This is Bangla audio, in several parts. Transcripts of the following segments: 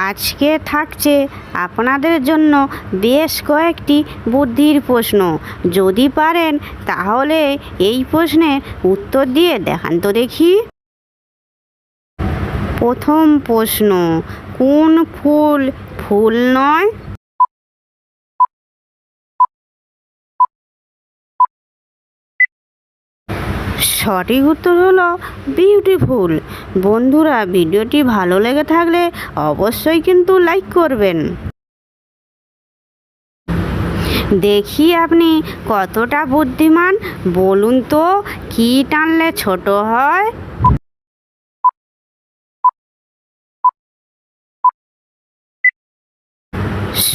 আজকে থাকছে আপনাদের জন্য বেশ কয়েকটি বুদ্ধির প্রশ্ন। যদি পারেন তাহলে এই প্রশ্নের উত্তর দিয়ে দেখান তো দেখি। প্রথম প্রশ্ন, কোন ফুল ফুল নয়? সঠিক উত্তর হলো বিউটিফুল। বন্ধুরা, ভিডিওটি ভালো লেগে থাকলে অবশ্যই কিন্তু লাইক করবেন। দেখি আপনি কতটা বুদ্ধিমান, বলুন তো কি টানলে ছোট হয়?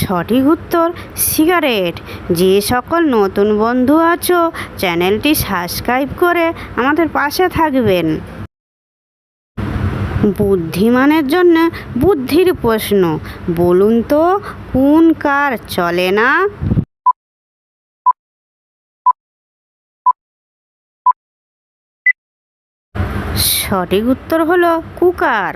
সঠিক উত্তর সিগারেট। যে সকল নতুন বন্ধু আছো, চ্যানেলটি সাবস্ক্রাইব করে আমাদের পাশে থাকবেন। বুদ্ধিমানের জন্য বুদ্ধির প্রশ্ন, বলুন তো কোন কার চলে না? সঠিক উত্তর হলো কুকার।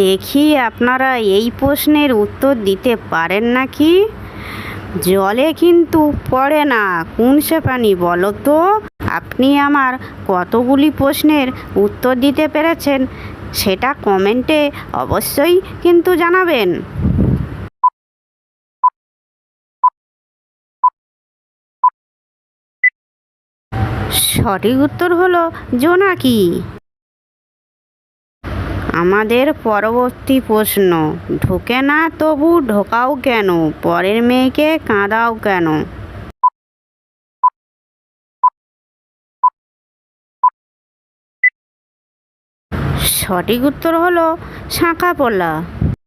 দেখি আপনারা এই প্রশ্নের উত্তর দিতে পারেন নাকি। জলে কিন্তু পড়ে না, কোন সে প্রাণী বলো তো? আপনি আমার কতগুলি প্রশ্নের উত্তর দিতে পেরেছেন সেটা কমেন্টে অবশ্যই কিন্তু জানাবেন। সঠিক উত্তর হলো জোনাকি। আমাদের পরবর্তী প্রশ্ন, ঢোকে না তবু ঢোকাও কেন, পরের মেয়েকে কাঁদাও কেন? সঠিক উত্তর হলো শাঁখাপোলা।